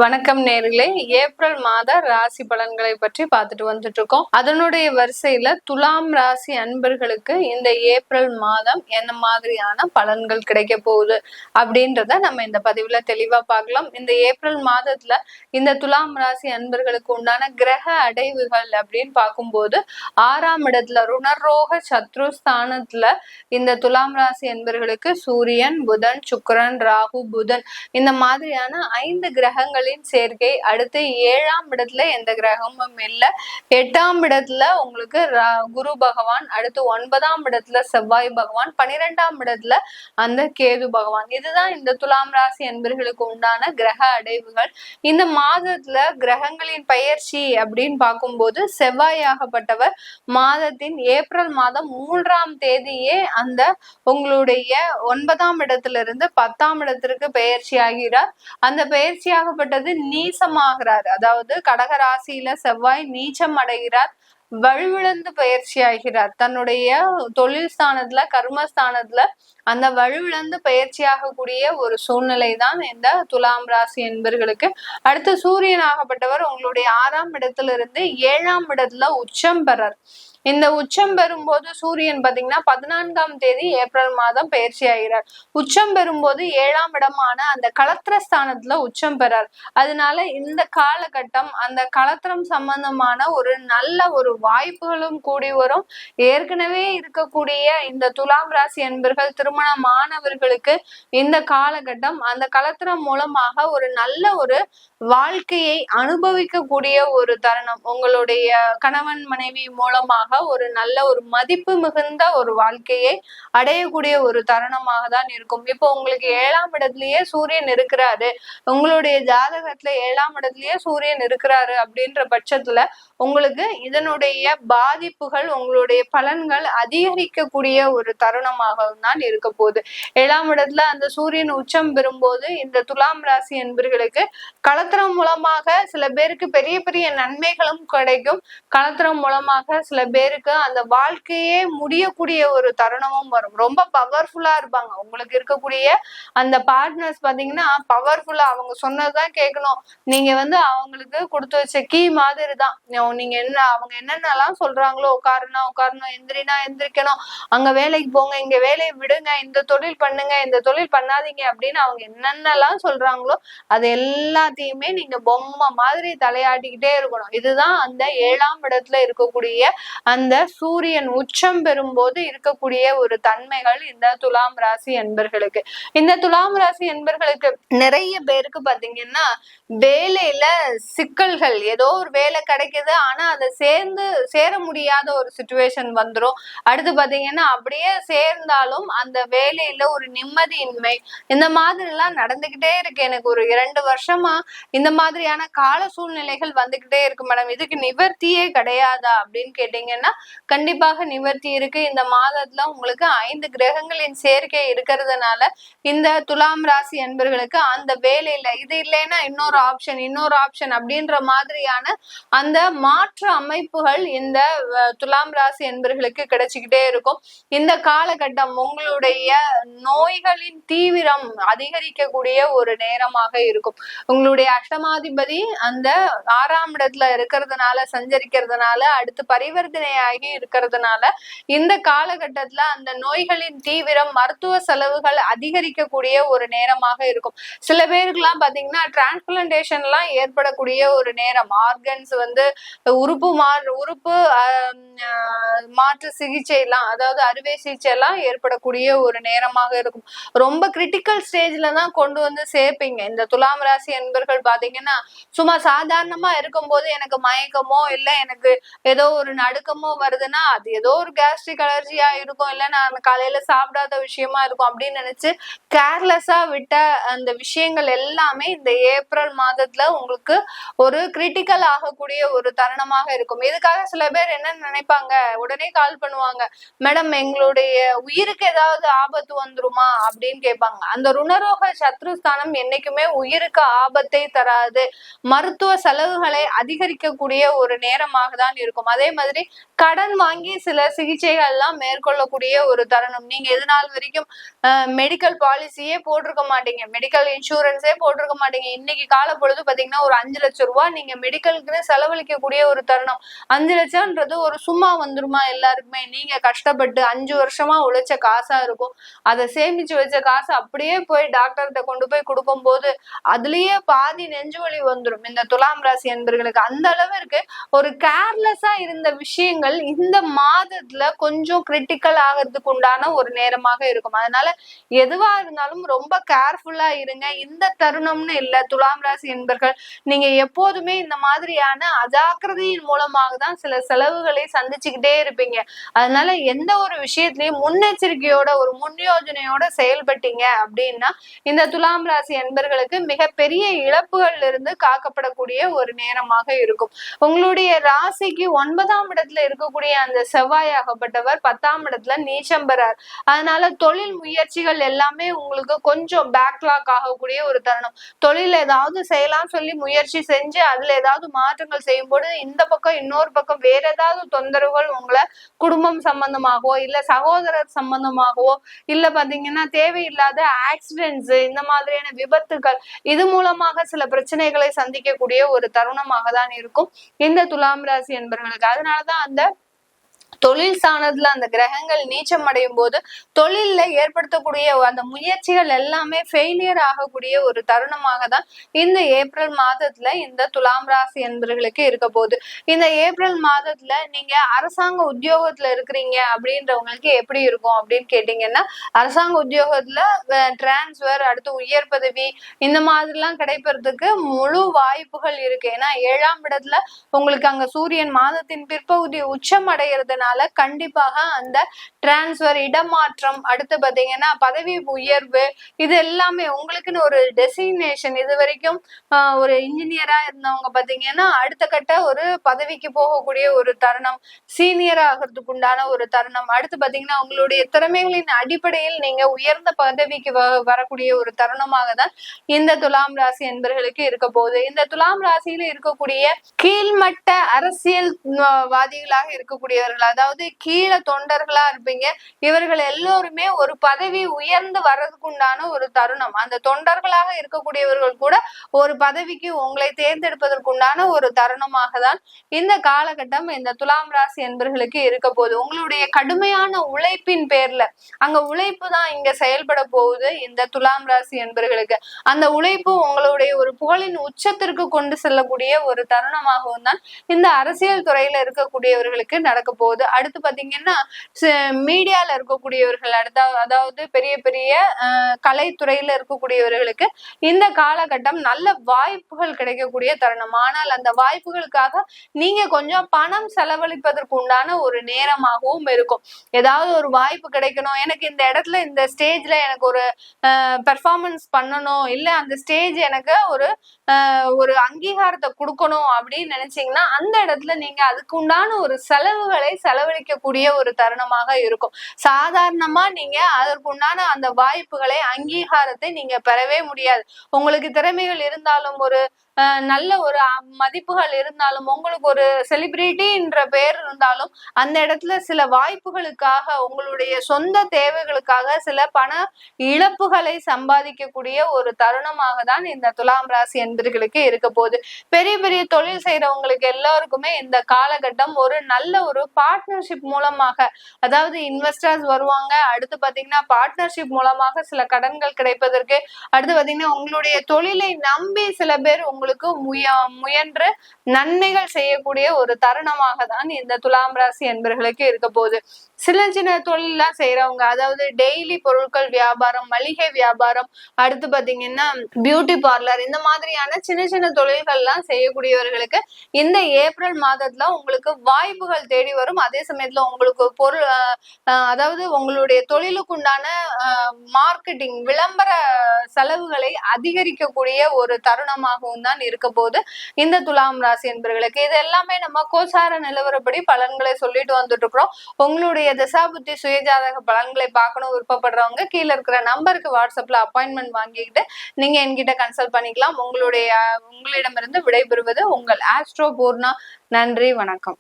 வணக்கம் நேர்களே. ஏப்ரல் மாத ராசி பலன்களை பற்றி பார்த்துட்டு வந்துட்டு இருக்கோம். அதனுடைய வரிசையில துலாம் ராசி அன்பர்களுக்கு இந்த ஏப்ரல் மாதம் என்ன மாதிரியான பலன்கள் கிடைக்க போகுது அப்படின்றத நம்ம இந்த பதிவுல தெளிவா பார்க்கலாம். இந்த ஏப்ரல் மாதத்துல இந்த துலாம் ராசி அன்பர்களுக்கு உண்டான கிரக அடைவுகள் அப்படின்னு பார்க்கும்போது 6ஆம் இடத்துல ருணரோக சத்ருஸ்தானத்துல இந்த துலாம் ராசி அன்பர்களுக்கு சூரியன், புதன், சுக்கிரன், ராகு, புதன் இந்த மாதிரியான 5 கிரகங்கள் சேர்க்கை. அடுத்து 7ஆம் இடத்துல எந்த கிரகமும் இல்ல. 8ஆம் இடத்துல உங்களுக்கு குரு பகவான், அடுத்து 9ஆம் இடத்துல செவ்வாய் பகவான், 12ஆம் இடத்துல அந்த கேது பகவான். இதுதான் இந்த துலாம் ராசி அன்பர்களுக்கு உண்டான கிரக அடைவுகள். இந்த மாதத்துல கிரகங்களின் பெயர்ச்சி அப்படின்னு பார்க்கும்போது செவ்வாயாகப்பட்டவர் மாதத்தின் ஏப்ரல் மாதம் 3ஆம் தேதியே அந்த உங்களுடைய 9ஆம் இடத்துல இருந்து 10ஆம் இடத்திற்கு பெயர்ச்சி ஆகிறார். அந்த பெயர்ச்சியாகப்பட்டது நீசமாகிறார். அதாவது கடகராசியில செவ்வாய் நீச்சம் அடைகிறார், வலுவிழந்து பயிற்சி ஆகிறார். தன்னுடைய தொழில் ஸ்தானத்துல, கர்மஸ்தானத்துல அந்த வலுவிழந்து பயிற்சியாகக்கூடிய ஒரு சூழ்நிலை தான் இந்த துலாம் ராசி என்பர்களுக்கு. அடுத்து சூரியன் ஆகப்பட்டவர் உங்களுடைய 6ஆம் இடத்துல இருந்து 7ஆம் இடத்துல உச்சம் பெறார். இந்த உச்சம் பெறும்போது சூரியன் பாத்தீங்கன்னா 14ஆம் தேதி ஏப்ரல் மாதம் பயிற்சி ஆகிறார். உச்சம் பெறும்போது 7ஆம் இடமான அந்த களத்திரஸ்தானத்துல உச்சம் பெறார். அதனால இந்த காலகட்டம் அந்த களத்திரம் சம்பந்தமான ஒரு நல்ல ஒரு வாய்ப்புகளும் கூடி வரும். ஏற்கனவே இருக்கக்கூடிய இந்த துலாம் ராசி என்பர்கள் திருமணமானவர்களுக்கு இந்த காலகட்டம் அந்த களத்திரம் மூலமாக ஒரு நல்ல ஒரு வாழ்க்கையை அனுபவிக்கக்கூடிய ஒரு தருணம். உங்களுடைய கணவன் மனைவி மூலமாக ஒரு நல்ல ஒரு மதிப்பு மிகுந்த ஒரு வாழ்க்கையை அடையக்கூடிய ஒரு தருணமாக தான் இருக்கும். இப்போ உங்களுக்கு 7ஆம் இடத்துலயே சூரியன் இருக்கிறாரு, உங்களுடைய ஜாதகத்துல 7ஆம் இடத்துலயே சூரியன் இருக்கிறாரு அப்படின்ற பட்சத்துல உங்களுக்கு இதனுடைய பாதிப்புகள், உங்களுடைய பலன்கள் அதிகரிக்கக்கூடிய ஒரு தருணமாக தான் இருக்க போகுது. 7ஆம் இடத்துல அந்த சூரியன் உச்சம் பெறும்போது இந்த துலாம் ராசி என்பர்களுக்கு களத்திரம் மூலமாக சில பேருக்கு பெரிய பெரிய நன்மைகளும் கிடைக்கும். களத்திரம் மூலமாக சில பேருக்கு அந்த வாழ்க்கையே முடியக்கூடிய ஒரு தருணமும் வரும். ரொம்ப பவர்ஃபுல்லா இருப்பாங்க. உங்களுக்கு இருக்கக்கூடிய அந்த பார்ட்னர்ஸ் பாத்தீங்கன்னா பவர்ஃபுல்லா, அவங்க சொன்னதுதான் கேட்கணும். நீங்க அவங்களுக்கு கொடுத்து வச்ச கீ மாதிரி தான். நீங்க அவங்க என்னென்னலாம் சொல்றாங்களோ, உட்காருனா உட்காரணும், எந்திரினா எந்திரிக்கணும், அங்க வேலைக்கு போங்க, இங்க வேலையை விடுங்க, இந்த தொழில் பண்ணுங்க, இந்த தொழில் பண்ணாதீங்க அப்படின்னு அவங்க என்னென்னலாம் சொல்றாங்களோ அது எல்லாத்தையுமே நீங்க பொம்மை மாதிரி தலையாட்டிக்கிட்டே இருக்கணும். இதுதான் அந்த 7ஆம் இடத்துல இருக்கக்கூடிய அந்த சூரியன் உச்சம் பெறும்போது இருக்கக்கூடிய ஒரு தன்மைகள் இந்த துலாம் ராசி என்பர்களுக்கு. இந்த துலாம் ராசி என்பர்களுக்கு நிறைய பேருக்கு பாத்தீங்கன்னா வேலையில சிக்கல்கள், ஏதோ ஒரு வேலை கிடைக்குது ஆனா அதை சேர முடியாத ஒரு சிச்சுவேஷன் வந்துரும். அடுத்து பாத்தீங்கன்னா அப்படியே சேர்ந்தாலும் அந்த வேலையில ஒரு நிம்மதியின்மை, இந்த மாதிரி எல்லாம் நடந்துகிட்டே இருக்கு. எனக்கு ஒரு 2 வருஷமா இந்த மாதிரியான கால சூழ்நிலைகள் வந்துகிட்டே இருக்கு மேடம், இதுக்கு நிவர்த்தியே கிடையாதா அப்படின்னு கேட்டீங்கன்னா கண்டிப்பாக நிவர்த்தி இருக்கு. இந்த மாதத்துல உங்களுக்கு 5 கிரகங்களின் சேர்க்கை இருக்கிறதுனால இந்த துலாம் ராசி என்பர்களுக்கு அந்த வேலையில இது இல்லைன்னா இன்னொரு ஆப்ஷன் அப்படின்ற மாதிரியான அந்த மாற்று அமைப்புகள் இந்த துலாம் ராசி என்பர்களுக்கு கிடைச்சுக்கிட்டே இருக்கும். இந்த காலகட்டம் உங்களுடைய நோய்களின் தீவிரம் அதிகரிக்கக்கூடிய ஒரு நேரமாக இருக்கும். உங்களுடைய அஷ்டமாதிபதி அந்த 6ஆம் இடத்துல இருக்கிறதுனால, சஞ்சரிக்கிறதுனால, அடுத்து பரிவர்த்தனையாகி இருக்கிறதுனால இந்த காலகட்டத்துல அந்த நோய்களின் தீவிரம், மருத்துவ செலவுகள் அதிகரிக்கக்கூடிய ஒரு நேரமாக இருக்கும். சில பேருக்குலாம் பாத்தீங்கன்னா டிரான்ஸ்பிளான்டேஷன் எல்லாம் ஏற்படக்கூடிய ஒரு நேரம். ஆர்கன்ஸ் உறுப்பு மாற்று சிகிச்சை எல்லாம், அதாவது அறுவை சிகிச்சை எல்லாம் ஏற்படக்கூடிய ஒரு நேரமாக இருக்கும். ரொம்ப கிரிட்டிக்கல் ஸ்டேஜ்ல தான் கொண்டு சேர்ப்பீங்க. இந்த துலாம் ராசி என்பர்கள் பாத்தீங்கன்னா சும்மா சாதாரணமா இருக்கும்போது எனக்கு மயக்கமோ இல்ல எனக்கு ஏதோ ஒரு நடுக்கமோ வருதுன்னா அது ஏதோ ஒரு கேஸ்ட்ரிக் அலர்ஜியா இருக்கும், இல்ல நான் காலையில சாப்பிடாத விஷயமா இருக்கும் அப்படின்னு நினைச்சு கேர்லெஸ்ஸா விட்ட அந்த விஷயங்கள் எல்லாமே இந்த ஏப்ரல் மாதத்துல உங்களுக்கு ஒரு கிரிட்டிக்கல் ஆகக்கூடிய ஒரு தருணமாக இருக்கும். இதுக்காக சில பேர் என்ன நினைப்பாங்க, உடனே கால் பண்ணுவாங்க, மேடம் எங்களுடைய உயிருக்கு ஏதாவது ஆபத்து வந்துருமா அப்படின்னு கேட்பாங்க. அந்த ருணரோக சத்ருஸ்தானம் என்னைக்குமே உயிருக்கு ஆபத்தை தராது, மருத்துவ செலவுகளை அதிகரிக்கக்கூடிய ஒரு நேரமாக தான் இருக்கும். அதே மாதிரி கடன் வாங்கி சில சிகிச்சைகள் எல்லாம் மேற்கொள்ளக்கூடிய ஒரு தருணம். நீங்க இது நாள் வரைக்கும் மெடிக்கல் பாலிசியே போட்டிருக்க மாட்டீங்க, மெடிக்கல் இன்சூரன்ஸே போட்டிருக்க மாட்டீங்க. இன்னைக்கு கால பொழுது பாத்தீங்கன்னா ஒரு 5 லட்சம் ரூபாய் நீங்க மெடிக்கலுக்குன்னு செலவழிக்கக்கூடிய ஒரு தருணம். 5 லட்சம்ன்றது ஒரு சும்மா வந்துருமா எல்லாருக்குமே? நீங்க கஷ்டப்பட்டு 5 வருஷமா உழைச்ச காசா இருக்கும். அதை சேமிச்சு வச்ச காசு அப்படியே போய் டாக்டர்கிட்ட கொண்டு போய் கொடுக்கும் போது அதுலயே பாதி நெஞ்சு வலி வந்துடும் இந்த துலாம் ராசி என்பர்களுக்கு. அந்த அளவிற்கு ஒரு கேர்லெஸ்ஸா இருந்த விஷயங்கள் இந்த மாதத்துல கொஞ்சம் கிரிட்டிக்கல் ஆகிறதுக்கு உண்டான ஒரு நேரமாக இருக்கும். அதனால எதுவா இருந்தாலும் ரொம்ப கேர்ஃபுல்லா இருங்க. இந்த தருணம்னு இல்ல, துலாம் ராசி என்பர்கள் நீங்க எப்போதுமே இந்த மாதிரியான அஜாக்கிரதையின் மூலமாக தான் சில செலவுகளை சந்திச்சுக்கிட்டே இருப்பீங்க. அதனால எந்த ஒரு விஷயத்திலயும் முன்னெச்சரிக்கையோட ஒரு முன் யோஜனையோட செயல்பட்டீங்க அப்படின்னா இந்த துலாம் ராசி என்பர்களுக்கு மிகப்பெரிய இழப்புகள்ல இருந்து காக்கப்படக்கூடிய ஒரு நேரமாக இருக்கும். உங்களுடைய ராசிக்கு 9ஆம் இடத்துல இருக்கக்கூடிய அந்த செவ்வாயாகப்பட்டவர் 10ஆம் இடத்துல நீச்சம் பெறார். அதனால தொழில் முயற்சிகள் எல்லாமே உங்களுக்கு கொஞ்சம் பேக்லாக் ஆகக்கூடிய ஒரு தருணம். தொழில் ஏதாவது செய்யலாம் சொல்லி முயற்சி செஞ்சு அதுல ஏதாவது மாற்றங்கள் செய்யும் போது இந்த பக்கம் இன்னொரு பக்கம் வேற ஏதாவது தொந்தரவுகள் உங்களை குடும்பம் சம்பந்தமாகவோ இல்ல சகோதரர் சம்பந்தமாகவோ இல்ல பாத்தீங்கன்னா தேவையில்லாத ஆக்சிடென்ட்ஸ் இந்த மாதிரியான விபத்துகள் இது மூலமாக சில பிரச்சனைகளை சந்திக்கக்கூடிய ஒரு தருணமாக தான் இருக்கும் இந்த துலாம் ராசி என்பவர்களுக்கு. அதனாலதான் அந்த தொழில் சாணத்துல அந்த கிரகங்கள் நீச்சம் அடையும் போது தொழில்ல ஏற்படுத்தக்கூடிய அந்த முயற்சிகள் எல்லாமே ஃபெயிலியர் ஆகக்கூடிய ஒரு தருணமாக தான் இந்த ஏப்ரல் மாதத்துல இந்த துலாம் ராசி என்பவர்களுக்கு இருக்க போகுது. இந்த ஏப்ரல் மாதத்துல நீங்க அரசாங்க உத்தியோகத்துல இருக்கிறீங்க அப்படின்றவங்களுக்கு எப்படி இருக்கும் அப்படின்னு கேட்டீங்கன்னா, அரசாங்க உத்தியோகத்துல டிரான்ஸ்பர், அடுத்து உயர் பதவி இந்த மாதிரி எல்லாம் கிடைப்பதற்கு முழு வாய்ப்புகள் இருக்கு. ஏன்னா 7ஆம் இடத்துல உங்களுக்கு அங்க சூரியன் மாதத்தின் பிற்பகுதி உச்சம் அடைகிறதுனால கண்டிப்பாக அந்த டிரான்ஸ்பர், இடமாற்றம், அடுத்து பாத்தீங்கன்னா பதவி உயர்வு இது எல்லாமே உங்களுக்குன்னு ஒரு டெசிக்னேஷன். இது வரைக்கும் ஒரு இன்ஜினியரா இருந்தவங்க பாத்தீங்கன்னா அடுத்த கட்ட ஒரு பதவிக்கு போகக்கூடிய ஒரு தருணம், சீனியர் ஆகிறதுக்கு உண்டான ஒரு தருணம். அடுத்து பாத்தீங்கன்னா உங்களுடைய திறமைகளின் அடிப்படையில் நீங்க உயர்ந்த பதவிக்கு வரக்கூடிய ஒரு தருணமாக தான் இந்த துலாம் ராசி என்பவர்களுக்கு இருக்க போகுது. இந்த துலாம் ராசியில இருக்கக்கூடிய கீழ்மட்ட அரசியல்வாதிகளாக இருக்கக்கூடியவர்கள், அதாவது கீழே தொண்டர்களா இருப்பீங்க, இவர்கள் எல்லோருமே ஒரு பதவி உயர்ந்து வர்றதுக்கு உண்டான ஒரு தருணம். அந்த தொண்டர்களாக இருக்கக்கூடியவர்கள் கூட ஒரு பதவிக்கு உங்களை தேர்ந்தெடுப்பதற்கு உண்டான ஒரு தருணமாக தான் இந்த காலகட்டம் இந்த துலாம் ராசி என்பவர்களுக்கு இருக்க போகுது. உங்களுடைய கடுமையான உழைப்பின் பேர்ல அங்க உழைப்பு தான் இங்க செயல்பட போகுது இந்த துலாம் ராசி என்பவர்களுக்கு. அந்த உழைப்பு உங்களுடைய ஒரு புகழின் உச்சத்திற்கு கொண்டு செல்லக்கூடிய ஒரு தருணமாகவும் தான் இந்த அரசியல் துறையில இருக்கக்கூடியவர்களுக்கு நடக்க போகுது. அடுத்து பாத்தீங்கன்னா மீடியால இருக்கக்கூடியவர்கள், அதாவது பெரிய பெரிய கலைத்துறையில இருக்கக்கூடியவர்களுக்கு இந்த காலகட்டம் நல்ல வாய்ப்புகள் கிடைக்கக்கூடிய தருணம். ஆனால் அந்த வாய்ப்புகளுக்காக நீங்க கொஞ்சம் பணம் செலவழிப்பதற்கு உண்டான ஒரு நேரமாகவும் இருக்கும். ஏதாவது ஒரு வாய்ப்பு கிடைக்கணும், எனக்கு இந்த இடத்துல இந்த ஸ்டேஜ்ல எனக்கு ஒரு பெர்ஃபார்மன்ஸ் பண்ணணும், இல்ல அந்த ஸ்டேஜ் எனக்கு ஒரு அங்கீகாரத்தை கொடுக்கணும் அப்படின்னு நினைச்சீங்கன்னா அந்த இடத்துல நீங்க அதுக்கு உண்டான ஒரு செலவுகளை செலவழிக்கக்கூடிய ஒரு தருணமாக இருக்கும். சாதாரணமா நீங்க அதற்குண்டான அந்த வாய்ப்புகளை, அங்கீகாரத்தை நீங்க பெறவே முடியாது. உங்களுக்கு திறமைகள் இருந்தாலும், ஒரு நல்ல ஒரு மதிப்புகள் இருந்தாலும், உங்களுக்கு ஒரு செலிபிரிட்டின்ற பேர் இருந்தாலும் அந்த இடத்துல சில வாய்ப்புகளுக்காக, உங்களுடைய சொந்த தேவைகளுக்காக சில பண இழப்புகளை சம்பாதிக்கக்கூடிய ஒரு தருணமாக தான் இந்த துலாம் ராசி என்பர்களுக்கு இருக்க போகுது. பெரிய பெரிய தொழில் செய்யறவங்களுக்கு எல்லாருக்குமே இந்த காலகட்டம் ஒரு நல்ல ஒரு பார்ட்னர்ஷிப் மூலமாக, அதாவது இன்வெஸ்டர்ஸ் வருவாங்க, அடுத்து பாத்தீங்கன்னா பார்ட்னர்ஷிப் மூலமாக சில கடன்கள் கிடைப்பதற்கு, அடுத்து பாத்தீங்கன்னா உங்களுடைய தொழிலை நம்பி சில பேர் உங்களுக்கு முயன்று நன்மைகள் செய்யக்கூடிய ஒரு தருணமாக தான் இந்த துலாம் ராசி என்பர்களுக்கு இருக்க போகுது. சில சின்ன தொழில் எல்லாம் செய்யறவங்க, அதாவது டெய்லி பொருட்கள் வியாபாரம், மளிகை வியாபாரம், அடுத்து பாத்தீங்கன்னா பியூட்டி பார்லர், இந்த மாதிரியான சின்ன சின்ன தொழில்கள் எல்லாம் செய்யக்கூடியவர்களுக்கு இந்த ஏப்ரல் மாதத்துல உங்களுக்கு வாய்ப்புகள் தேடி வரும். அதே சமயத்துல உங்களுக்கு பொருள், அதாவது உங்களுடைய தொழிலுக்குண்டான மார்க்கெட்டிங், விளம்பர செலவுகளை அதிகரிக்கக்கூடிய ஒரு தருணமாகவும் தான் இருக்க போது இந்த துலாம் ராசி என்பவர்களுக்கு. இது எல்லாமே நம்ம கோச்சார நிலவரப்படி பலன்களை சொல்லிட்டு வந்துட்டு இருக்கிறோம். உங்களுடைய தசாபுத்தி சுயஜாதக பலன்களை பார்க்கணும் விருப்பப்படுறவங்க கீழே இருக்கிற நம்பருக்கு வாட்ஸ்அப்ல அப்பாயின்மெண்ட் வாங்கிக்கிட்டு நீங்க என்கிட்ட கன்சல்ட் பண்ணிக்கலாம். உங்களிடமிருந்து விடைபெறுவது உங்கள் ஆஸ்ட்ரோ பூர்ணா. நன்றி, வணக்கம்.